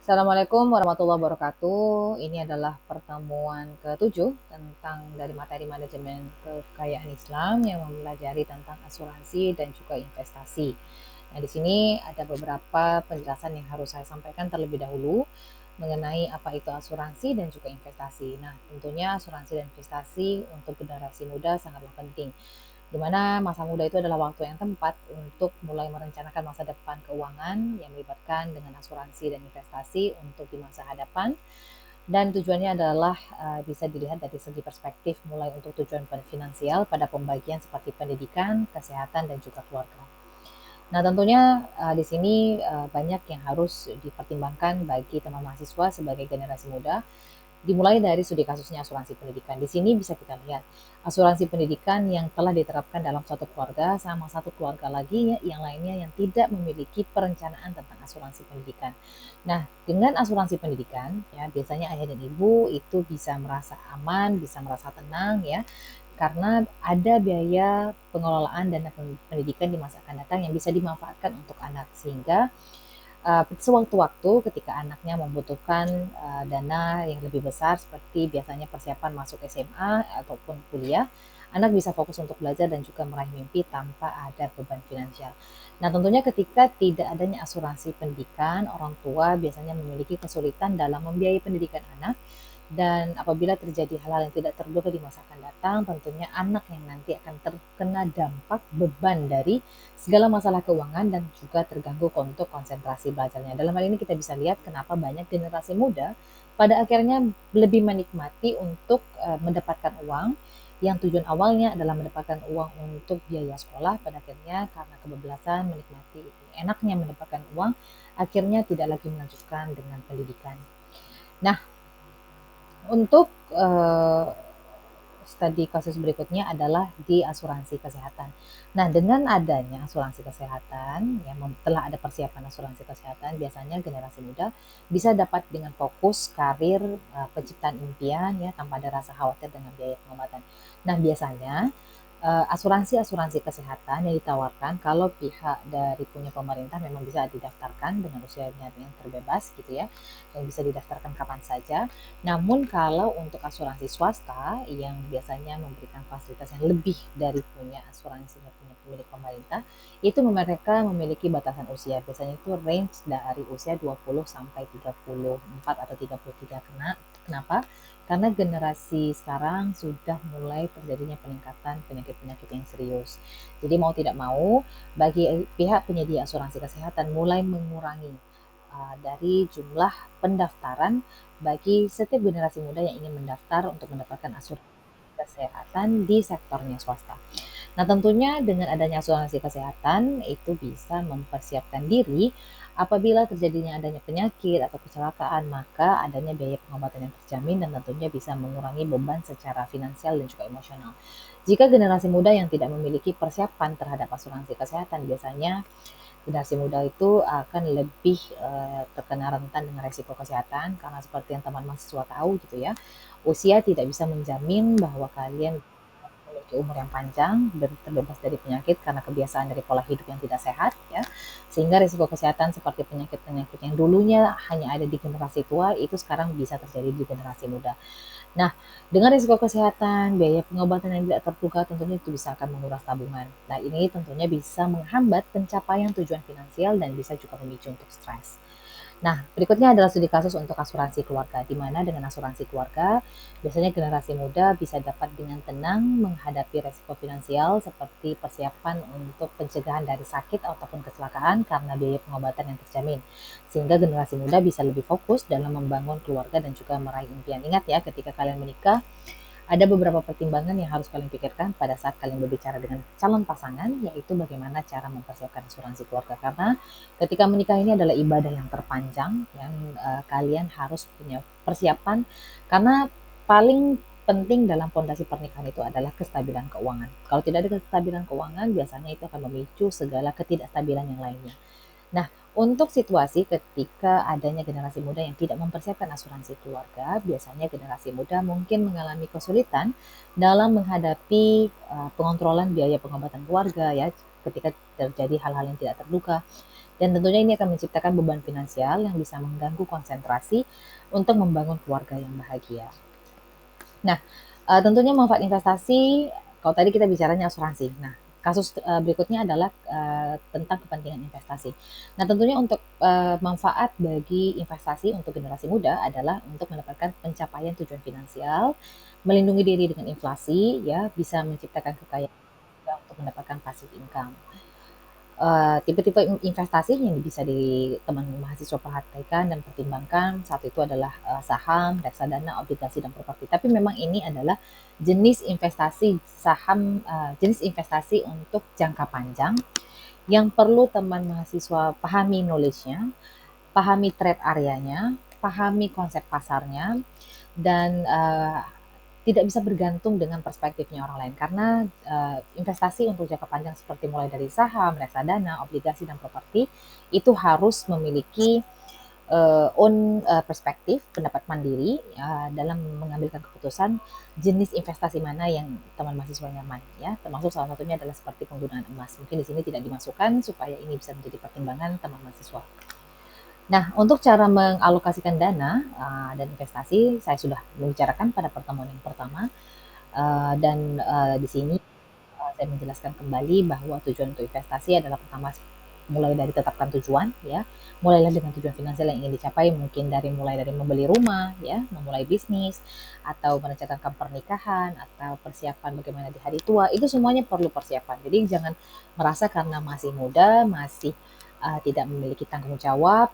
Assalamualaikum warahmatullahi wabarakatuh. Ini adalah pertemuan ke-7 tentang dari materi manajemen kekayaan Islam yang mempelajari tentang asuransi dan juga investasi. Nah, di sini ada beberapa penjelasan yang harus saya sampaikan terlebih dahulu mengenai apa itu asuransi dan juga investasi. Nah, tentunya asuransi dan investasi untuk generasi muda sangatlah penting, di mana masa muda itu adalah waktu yang tepat untuk mulai merencanakan masa depan keuangan yang melibatkan dengan asuransi dan investasi untuk di masa hadapan. Dan tujuannya adalah bisa dilihat dari segi perspektif mulai untuk tujuan finansial pada pembagian seperti pendidikan, kesehatan, dan juga keluarga. Nah, tentunya di sini banyak yang harus dipertimbangkan bagi teman mahasiswa sebagai generasi muda. Dimulai dari studi kasusnya asuransi pendidikan. Di sini bisa kita lihat asuransi pendidikan yang telah diterapkan dalam satu keluarga sama satu keluarga lagi yang lainnya yang tidak memiliki perencanaan tentang asuransi pendidikan. Nah, dengan asuransi pendidikan ya biasanya ayah dan ibu itu bisa merasa aman, bisa merasa tenang ya, karena ada biaya pengelolaan dana pendidikan di masa akan datang yang bisa dimanfaatkan untuk anak, sehingga sewaktu-waktu ketika anaknya membutuhkan dana yang lebih besar seperti biasanya persiapan masuk SMA ataupun kuliah, anak bisa fokus untuk belajar dan juga meraih mimpi tanpa ada beban finansial. Nah, tentunya ketika tidak adanya asuransi pendidikan, orang tua biasanya memiliki kesulitan dalam membiayai pendidikan anak, dan apabila terjadi hal-hal yang tidak terduga di masa akan datang, tentunya anak yang nanti akan terkena dampak beban dari segala masalah keuangan dan juga terganggu untuk konsentrasi belajarnya. Dalam hal ini kita bisa lihat kenapa banyak generasi muda pada akhirnya lebih menikmati untuk mendapatkan uang yang tujuan awalnya adalah mendapatkan uang untuk biaya sekolah, pada akhirnya karena kebablasan menikmati enaknya mendapatkan uang, akhirnya tidak lagi melanjutkan dengan pendidikan. Nah, untuk studi kasus berikutnya adalah di asuransi kesehatan. Nah, dengan adanya asuransi kesehatan, ya telah ada persiapan asuransi kesehatan, biasanya generasi muda bisa dapat dengan fokus karir, penciptaan impian ya tanpa ada rasa khawatir dengan biaya pengobatan. Nah, biasanya asuransi-asuransi kesehatan yang ditawarkan kalau pihak dari punya pemerintah memang bisa didaftarkan dengan usianya yang terbebas gitu ya, yang bisa didaftarkan kapan saja. Namun kalau untuk asuransi swasta yang biasanya memberikan fasilitas yang lebih dari punya asuransinya punya milik pemerintah, itu mereka memiliki batasan usia. Biasanya itu range dari usia 20 sampai 34 atau 33. Kenapa? Karena generasi sekarang sudah mulai terjadinya peningkatan penyakit-penyakit yang serius. Jadi mau tidak mau, bagi pihak penyedia asuransi kesehatan mulai mengurangi dari jumlah pendaftaran bagi setiap generasi muda yang ingin mendaftar untuk mendapatkan asuransi kesehatan di sektornya swasta. Nah, tentunya dengan adanya asuransi kesehatan itu bisa mempersiapkan diri apabila terjadinya adanya penyakit atau kecelakaan, maka adanya biaya pengobatan yang terjamin dan tentunya bisa mengurangi beban secara finansial dan juga emosional. Jika generasi muda yang tidak memiliki persiapan terhadap asuransi kesehatan, biasanya generasi muda itu akan lebih terkena rentan dengan resiko kesehatan, karena seperti yang teman mahasiswa tahu gitu ya, usia tidak bisa menjamin bahwa kalian memiliki umur yang panjang, terbebas dari penyakit karena kebiasaan dari pola hidup yang tidak sehat ya. Sehingga risiko kesehatan seperti penyakit-penyakit yang dulunya hanya ada di generasi tua itu sekarang bisa terjadi di generasi muda. Nah, dengan risiko kesehatan, biaya pengobatan yang tidak terduga tentunya itu bisa akan menguras tabungan. Nah, ini tentunya bisa menghambat pencapaian tujuan finansial dan bisa juga memicu untuk stres. Nah, berikutnya adalah studi kasus untuk asuransi keluarga, di mana dengan asuransi keluarga, biasanya generasi muda bisa dapat dengan tenang menghadapi resiko finansial seperti persiapan untuk pencegahan dari sakit ataupun kecelakaan karena biaya pengobatan yang terjamin. Sehingga generasi muda bisa lebih fokus dalam membangun keluarga dan juga meraih impian. Ingat ya, ketika kalian menikah, ada beberapa pertimbangan yang harus kalian pikirkan pada saat kalian berbicara dengan calon pasangan, yaitu bagaimana cara mempersiapkan asuransi keluarga. Karena ketika menikah ini adalah ibadah yang terpanjang, yang kalian harus punya persiapan, karena paling penting dalam fondasi pernikahan itu adalah kestabilan keuangan. Kalau tidak ada kestabilan keuangan, biasanya itu akan memicu segala ketidakstabilan yang lainnya. Nah, untuk situasi ketika adanya generasi muda yang tidak mempersiapkan asuransi keluarga, biasanya generasi muda mungkin mengalami kesulitan dalam menghadapi pengontrolan biaya pengobatan keluarga ya, ketika terjadi hal-hal yang tidak terduga. Dan tentunya ini akan menciptakan beban finansial yang bisa mengganggu konsentrasi untuk membangun keluarga yang bahagia. Nah, tentunya manfaat investasi, kalau tadi kita bicaranya asuransi. Nah, kasus berikutnya adalah tentang kepentingan investasi. Nah, tentunya untuk manfaat bagi investasi untuk generasi muda adalah untuk mendapatkan pencapaian tujuan finansial, melindungi diri dengan inflasi, ya, bisa menciptakan kekayaan juga untuk mendapatkan passive income. Tipe-tipe investasi yang bisa teman mahasiswa perhatikan dan pertimbangkan saat itu adalah saham, reksadana, obligasi, dan properti. Tapi memang ini adalah jenis investasi saham, jenis investasi untuk jangka panjang yang perlu teman mahasiswa pahami knowledge-nya, pahami trade areanya, pahami konsep pasarnya, dan tidak bisa bergantung dengan perspektifnya orang lain karena investasi untuk jangka panjang seperti mulai dari saham, reksadana, obligasi, dan properti itu harus memiliki perspektif, pendapat mandiri dalam mengambilkan keputusan jenis investasi mana yang teman mahasiswa nyaman, ya. Termasuk salah satunya adalah seperti penggunaan emas. Mungkin di sini tidak dimasukkan supaya ini bisa menjadi pertimbangan teman mahasiswa. Nah, untuk cara mengalokasikan dana dan investasi saya sudah membicarakan pada pertemuan yang pertama. Dan di sini saya menjelaskan kembali bahwa tujuan untuk investasi adalah pertama mulai dari tetapkan tujuan, ya. Mulailah dengan tujuan finansial yang ingin dicapai, mungkin mulai dari membeli rumah, ya, memulai bisnis, atau merencanakan pernikahan, atau persiapan bagaimana di hari tua. Itu semuanya perlu persiapan. Jadi jangan merasa karena masih muda, masih tidak memiliki tanggung jawab,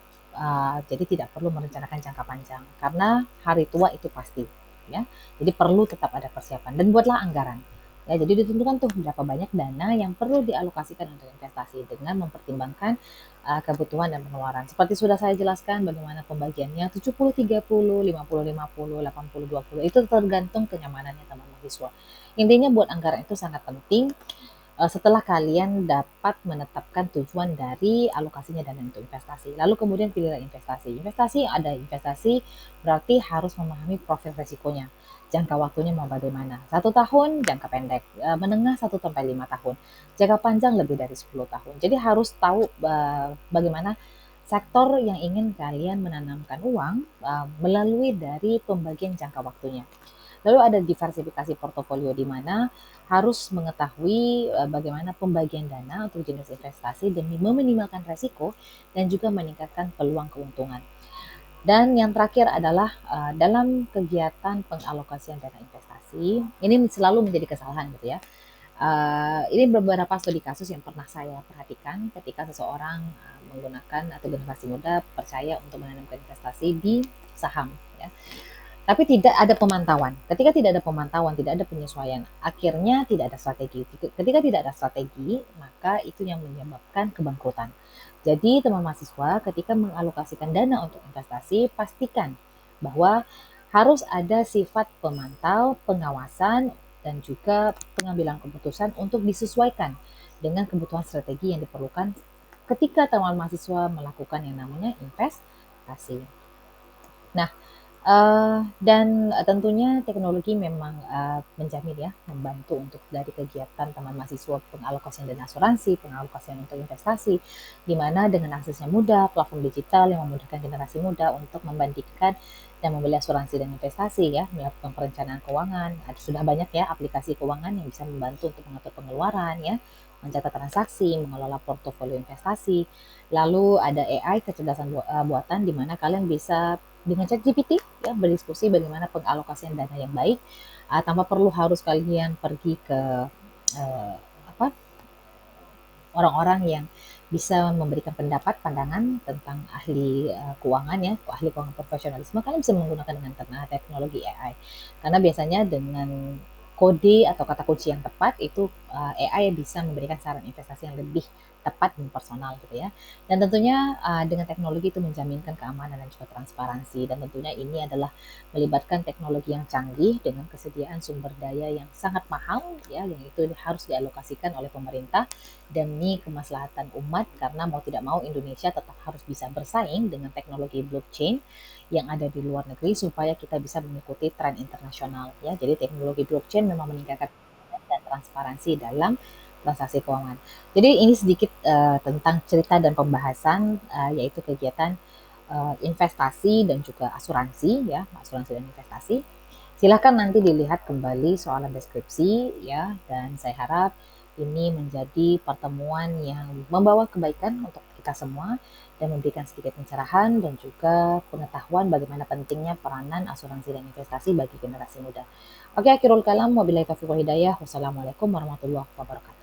jadi tidak perlu merencanakan jangka panjang. Karena hari tua itu pasti, ya. Jadi perlu tetap ada persiapan dan buatlah anggaran. Ya, jadi ditentukan tuh berapa banyak dana yang perlu dialokasikan untuk investasi dengan mempertimbangkan kebutuhan dan pengeluaran. Seperti sudah saya jelaskan bagaimana pembagiannya 70-30, 50-50, 80-20. Itu tergantung kenyamanannya teman mahasiswa. Intinya buat anggaran itu sangat penting setelah kalian dapat menetapkan tujuan dari alokasinya dana untuk investasi. Lalu kemudian pilihlah investasi. Investasi ada investasi berarti harus memahami profil resikonya. Jangka waktunya mau bagaimana? 1 tahun jangka pendek, menengah 1 sampai 5 tahun, jangka panjang lebih dari 10 tahun. Jadi harus tahu bagaimana sektor yang ingin kalian menanamkan uang melalui dari pembagian jangka waktunya. Lalu ada diversifikasi portofolio di mana harus mengetahui bagaimana pembagian dana untuk jenis investasi demi meminimalkan resiko dan juga meningkatkan peluang keuntungan. Dan yang terakhir adalah dalam kegiatan pengalokasian dana investasi, ini selalu menjadi kesalahan gitu ya. Ini beberapa studi kasus yang pernah saya perhatikan ketika seseorang menggunakan atau generasi muda percaya untuk menanamkan investasi di saham, ya. Tapi tidak ada pemantauan. Ketika tidak ada pemantauan, tidak ada penyesuaian, akhirnya tidak ada strategi. Ketika tidak ada strategi, maka itu yang menyebabkan kebangkrutan. Jadi teman mahasiswa ketika mengalokasikan dana untuk investasi, pastikan bahwa harus ada sifat pemantau, pengawasan, dan juga pengambilan keputusan untuk disesuaikan dengan kebutuhan strategi yang diperlukan ketika teman mahasiswa melakukan yang namanya investasi. Nah, dan tentunya teknologi memang menjamin ya, membantu untuk dari kegiatan teman mahasiswa pengalokasian dana asuransi, pengalokasian untuk investasi, di mana dengan aksesnya mudah, platform digital yang memudahkan generasi muda untuk membandingkan dan membeli asuransi dan investasi ya, melakukan perencanaan keuangan. Ada sudah banyak ya aplikasi keuangan yang bisa membantu untuk mengatur pengeluaran ya, mencatat transaksi, mengelola portofolio investasi. Lalu ada AI kecerdasan buatan di mana kalian bisa dengan ChatGPT ya berdiskusi bagaimana pengalokasian dana yang baik tanpa perlu harus kalian pergi ke uh, apa orang-orang yang bisa memberikan pendapat pandangan tentang ahli keuangan ya ahli keuangan profesionalisme. Kalian bisa menggunakan dengan teknologi AI karena biasanya dengan kode atau kata kunci yang tepat itu AI bisa memberikan saran investasi yang lebih tepat dan personal gitu ya. Dan tentunya dengan teknologi itu menjaminkan keamanan dan juga transparansi dan tentunya ini adalah melibatkan teknologi yang canggih dengan kesediaan sumber daya yang sangat mahal ya yang itu harus dialokasikan oleh pemerintah demi kemaslahatan umat karena mau tidak mau Indonesia tetap harus bisa bersaing dengan teknologi blockchain yang ada di luar negeri supaya kita bisa mengikuti tren internasional ya. Jadi teknologi blockchain memang meningkatkan dan transparansi dalam transaksi keuangan. Jadi ini sedikit tentang cerita dan pembahasan yaitu kegiatan investasi dan juga asuransi ya, asuransi dan investasi. Silahkan nanti dilihat kembali soalan deskripsi ya, dan saya harap ini menjadi pertemuan yang membawa kebaikan untuk kita semua dan memberikan sedikit pencerahan dan juga pengetahuan bagaimana pentingnya peranan asuransi dan investasi bagi generasi muda. Oke, akhirul kalam, wabillahi taufiq wal hidayah. Wassalamualaikum warahmatullahi wabarakatuh.